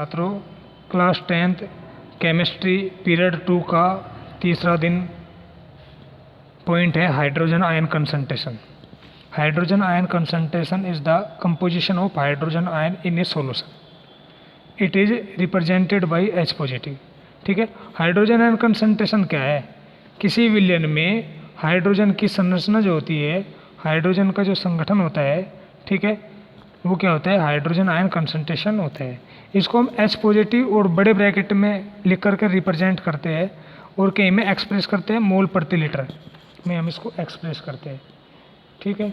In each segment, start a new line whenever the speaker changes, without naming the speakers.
छात्रों, class 10th chemistry period 2 का तीसरा दिन पॉइंट है hydrogen ion concentration. Hydrogen ion concentration is the composition of hydrogen ion in A solution. It is represented by H positive. ठीक है, hydrogen ion concentration क्या है? किसी विलयन में हाइड्रोजन की संरचना जो होती है, हाइड्रोजन का जो संगठन होता है, ठीक है, वो क्या होता है? हाइड्रोजन आयन कंसंट्रेशन होता है। इसको हम H पॉजिटिव और बड़े ब्रैकेट में लिख करके रिप्रेजेंट करते हैं और कहीं में एक्सप्रेस करते हैं मोल प्रति लीटर में, हम इसको एक्सप्रेस करते हैं। ठीक है,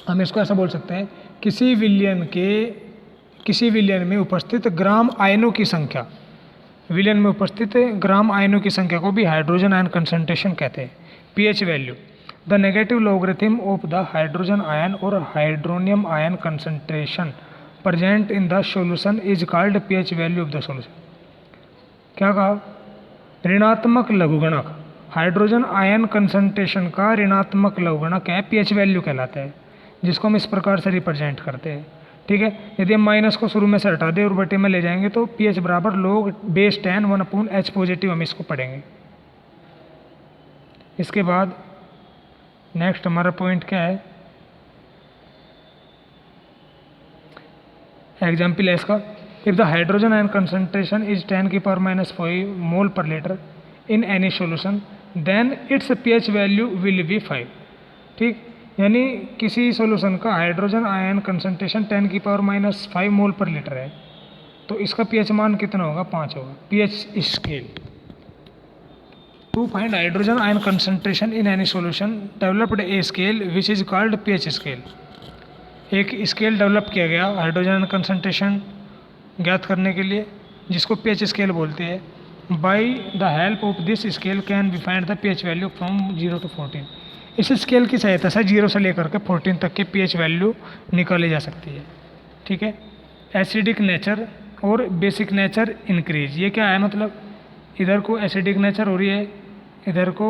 हम इसको ऐसा बोल सकते हैं, किसी विलयन में उपस्थित ग्राम आयनों की संख्या, विलयन में उपस्थित ग्राम आयनों की संख्या को भी हाइड्रोजन आयन कंसंट्रेशन कहते हैं। pH value, the negative logarithm of the hydrogen ion और hydronium ion concentration present in the solution is called pH value of the solution. क्या कहा? ऋणात्मक लघुगणक, हाइड्रोजन आयन कंसंट्रेशन का ऋणात्मक लघुगणक है, pH वैल्यू कहलाता है, जिसको हम इस प्रकार से रिप्रेजेंट करते हैं। ठीक है, यदि हम माइनस को शुरू में से हटा दें और बटे में ले जाएंगे तो pH बराबर log बेस 10 1/H पॉजिटिव हम इसको पढ़ेंगे। इसके बाद नेक्स्ट हमारा पॉइंट क्या है? एग्जाम्पल है इसका, if the hydrogen ion concentration is 10⁻⁵ mole per litre in any solution then it's pH value will be 5। ठीक, यानी किसी सॉल्यूशन का hydrogen ion concentration 10⁻⁵ mole per litre है तो इसका pH मान कितना होगा? 5 होगा। pH scale to find hydrogen ion concentration in any solution developed a scale which is called pH scale. एक स्केल डेवलप किया गया हाइड्रोजन आयन कंसंट्रेशन ज्ञात करने के लिए, जिसको pH स्केल बोलते हैं। By the help of this scale can be find the pH value from 0 to 14। इस स्केल की सहायता से 0 से लेकर के 14 तक के pH वैल्यू निकाली जा सकती है। ठीक है, एसिडिक नेचर और बेसिक नेचर इंक्रीज, ये क्या है? मतलब इधर को एसिडिक नेचर हो रही है, इधर को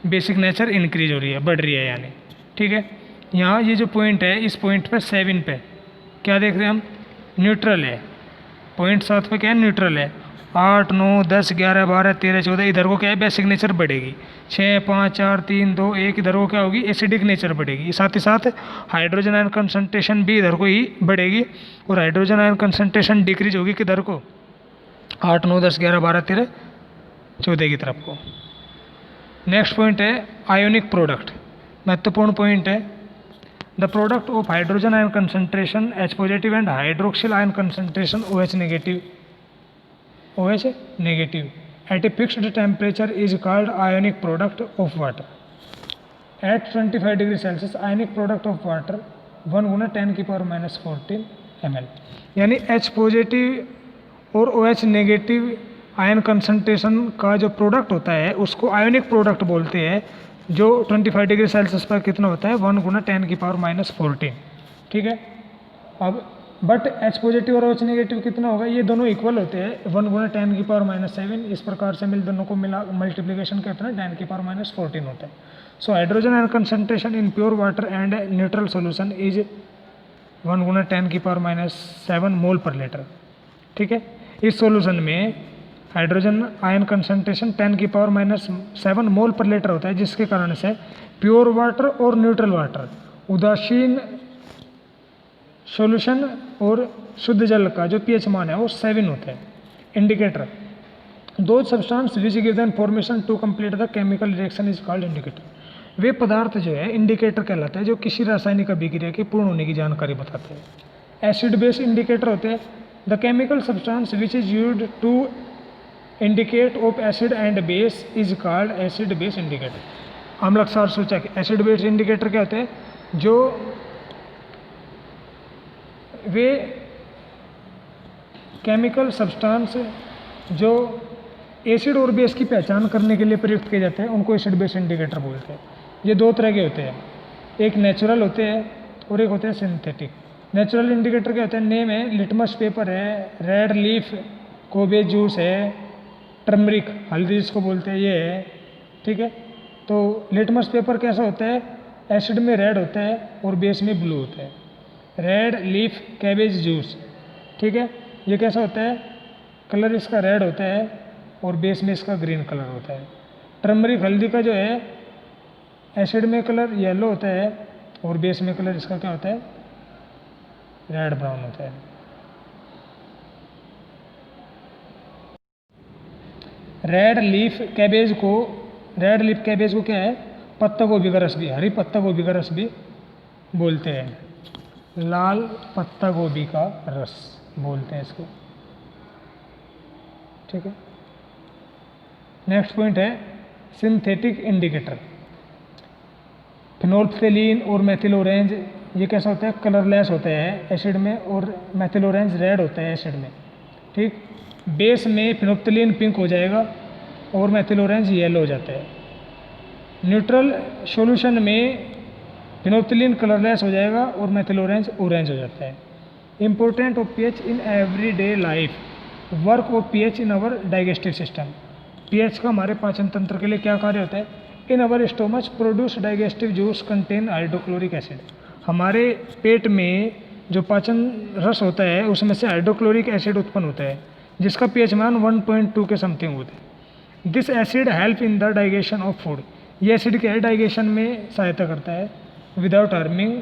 बेसिक नेचर इंक्रीज हो रही है, बढ़ रही है यानी। ठीक है, यहाँ ये जो पॉइंट है, इस पॉइंट पे 7 पे क्या देख रहे हैं हम? न्यूट्रल है। पॉइंट 7 पे क्या है? न्यूट्रल है। 8 9 10 11 12 13 14 इधर को क्या है? बेसिक नेचर बढ़ेगी। 6 5 4 3 2 1 इधर को क्या होगी? एसिडिक नेचर बढ़ेगी। साथ ही साथ हाइड्रोजन आयन कंसंट्रेशन भी इधर को ही बढ़ेगी और हाइड्रोजन आयन कंसंट्रेशन डिक्रीज होगी किधर को? 8 9 10 11 12 13 14 की तरफ को। नेक्स्ट पॉइंट है आयोनिक प्रोडक्ट, महत्वपूर्ण पॉइंट है। The product of hydrogen ion concentration H positive and hydroxyl ion concentration OH negative at a fixed temperature is called ionic product of water. At 25 degrees Celsius ionic product of water 1 × 10⁻⁻14 ml। यानी H positive और OH negative ion concentration का जो product होता है उसको ionic product बोलते हैं, जो 25 डिग्री सेल्सियस पर कितना होता है? 1 × 10⁻⁻14। ठीक है, अब बट H पॉजिटिव और OH नेगेटिव कितना होगा? ये दोनों इक्वल होते हैं, 1 × 10⁻⁷ इस प्रकार से दोनों को मिला मल्टीप्लिकेशन करते हैं 10⁻14 होता है। So hydrogen ion concentration in pure water and neutral solution is 1 × 10⁻⁷ mole per litre. ठीक है, इस सॉल्यूशन में हाइड्रोजन आयन कंसंट्रेशन 10⁻⁷ मोल पर लीटर होता है, जिसके कारण से प्योर वाटर और न्यूट्रल वाटर, उदासीन सॉल्यूशन और शुद्ध जल का जो pH मान है वो 7 होता है। इंडिकेटर, दो substance which give the information to complete the chemical reaction is called indicator. वे पदार्थ जो है इंडिकेटर कहलाते हैं, जो किसी रासायनिक अभिक्रिया के पूर्ण होने की जानकारी बताते हैं। एसिड बेस इंडिकेटर होते हैं, the chemical substance which is used to indicate of acid and base is called acid base indicator. अम्ल क्षार सूचक एसिड बेस इंडिकेटर क्या होते हैं? जो वे केमिकल सब्सटेंस जो एसिड और बेस की पहचान करने के लिए प्रयुक्त किए जाते हैं उनको एसिड बेस इंडिकेटर बोलते हैं। ये दो तरह के होते हैं, एक नेचुरल होते हैं और एक होते हैं सिंथेटिक। नेचुरल इंडिकेटर क्या होते हैं? नेम है, लिटमस पेपर है, रेड लीफ कोबे जूस है, टर्मरिक हल्दी जिसको बोलते हैं ये है। ठीक है, तो लिटमस पेपर कैसा होता है? एसिड में रेड होता है और बेस में ब्लू होता है। रेड लीफ कैबेज जूस, ठीक है, ये कैसा होता है, कलर इसका रेड होता है और बेस में इसका ग्रीन कलर होता है। टर्मरिक हल्दी का जो है एसिड में कलर येलो होता है और बेस में कलर इसका क्या होता है, रेड ब्राउन होता है। रेड लीफ कैबेज को क्या है, पत्ता गोभी का रस भी, हरी पत्ता गोभी का रस भी बोलते हैं, लाल पत्ता गोभी का रस बोलते हैं इसको, ठीक है। नेक्स्ट पॉइंट है सिंथेटिक इंडिकेटर। फिनोल्फ्थेलीन और मेथिल ऑरेंज ये कैसा होता है, कलरलेस होता है एसिड में और मेथिल ऑरेंज रेड होता है एसिड में, ठीक। बेस में फिनोल्फ्थेलीन पिंक हो जाएगा और मेथिल ऑरेंज येलो हो जाता है। न्यूट्रल सॉल्यूशन में फिनोल्फ्थेलीन कलरलेस हो जाएगा और मेथिल ऑरेंज ऑरेंज हो जाता है। Important of pH in everyday life, work of pH in our digestive system. PH का हमारे पाचन तंत्र के लिए क्या कार्य होता है, in our stomach produce digestive juice contain hydrochloric acid. हमारे पेट में जो पाचन रस होता है उसमें से हाइड्रोक्लोरिक एसिड उत्पन्न होता है जिसका पीएच मान 1.2 के समथिंग होता है। This acid help in the digestion of food. ये एसिड क्या है, डाइजेशन में सहायता करता है विदाउट हार्मिंग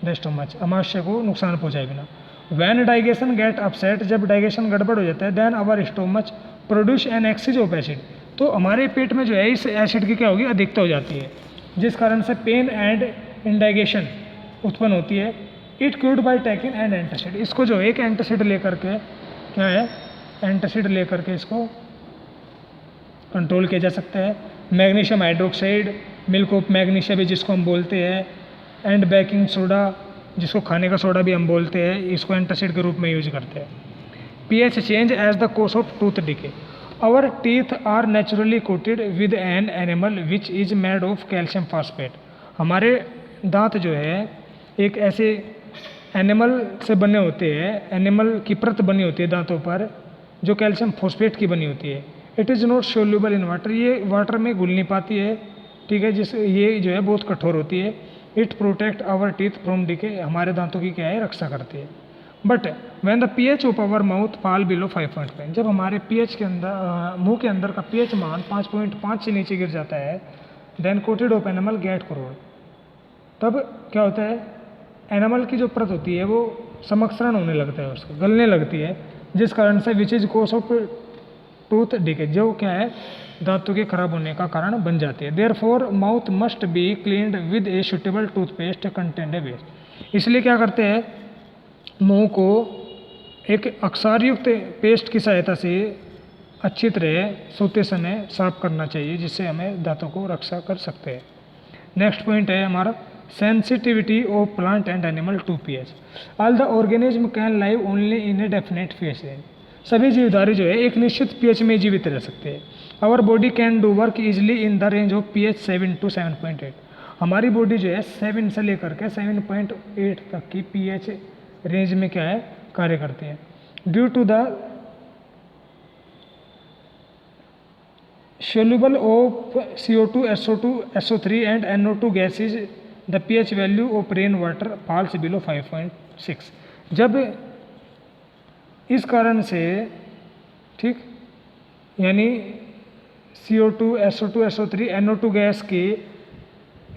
द स्टोमच, अमाशय को नुकसान पहुँचाए बिना। वैन डाइजेशन गेट अपसेट, जब डाइजेशन गड़बड़ हो जाता है, then our stomach produce an excess of acid, तो हमारे पेट में जो है इस एसिड की क्या होगी, अधिकता हो जाती है जिस कारण से पेन एंड इंडाइजेशन उत्पन्न होती है। It cured by taking and antacid, इसको जो एक एंटासिड लेकर के क्या है, एंटासिड लेकर के इसको कंट्रोल किया जा सकता है। Magnesium hydroxide, milk of magnesia भी जिसको हम बोलते हैं, एंड बेकिंग सोडा जिसको खाने का सोडा भी हम बोलते हैं, इसको एंटासिड के रूप में यूज करते हैं। PH change as the course of tooth decay. Our teeth are naturally coated with an enamel which is made of calcium phosphate. हमारे दांत जो है एक ऐसे एनिमल से बने होते हैं, एनिमल की परत बनी होती है दांतों पर जो कैल्शियम फॉस्फेट की बनी होती है। It is not soluble in water, ये वाटर में घुल नहीं पाती है, ठीक है, जिस ये जो है बहुत कठोर होती है। It protect our teeth from decay, हमारे दांतों की क्या है, रक्षा करती है। But when the pH of our mouth fall below 5.5, जब हमारे पीएच के अंदर मुंह के अंदर का पीएच मान 5.5 से नीचे गिर जाता है, then coated of animal get crowd, तब क्या होता है, एनिमल की जो परत होती है वो समक्षरण होने लगता है, उसको गलने लगती है, जिस कारण से which is cos of tooth decay, जो क्या है दांतों के खराब होने का कारण बन जाती है। Therefore mouth must be cleaned with a suitable toothpaste content a waste, इसलिए क्या करते हैं, मुंह को एक अक्षारयुक्त पेस्ट की सहायता से अच्छी तरह सोते समय साफ करना चाहिए, जिससे हमें दांतों को रक्षा कर सकते हैं। नेक्स्ट पॉइंट है हमारा sensitivity of plant and animal to pH. All the organism can live only in a definite pH range, सभी जीवधारी जो है एक निश्चित पीएच में जीवित रह सकते हैं। Our body can do work easily in the range of pH 7 to 7.8, हमारी बॉडी जो है 7 से लेकर के 7.8 तक की पीएच रेंज में क्या है, कार्य करती है। Due to the soluble of CO2, SO2, SO3 and NO2 gases, the pH value of rain water falls below 5.6। जब इस कारण से, ठीक, यानी CO2, SO2, SO3, NO2 gas के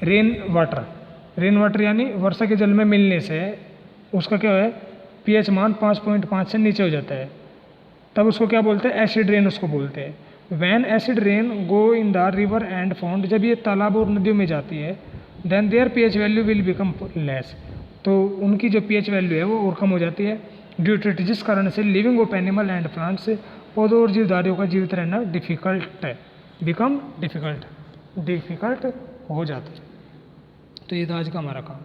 रेन वाटर यानी वर्षा के जल में मिलने से उसका क्या है, पीएच मान 5.5 से नीचे हो जाता है, तब उसको क्या बोलते हैं, एसिड रेन उसको बोलते हैं। When acid rain go in the river and pond, जब ये तालाब और नदियों में जाती है, then their pH value will become less, तो उनकी जो पीएच वैल्यू है वो और कम हो जाती है। ड्यू टू इट, जिस कारण से living of animal and plants, पौधों और जीवधारियों का जीवित रहना डिफिकल्ट है, बिकम डिफिकल्ट हो जाता है। तो ये था आज का हमारा काम।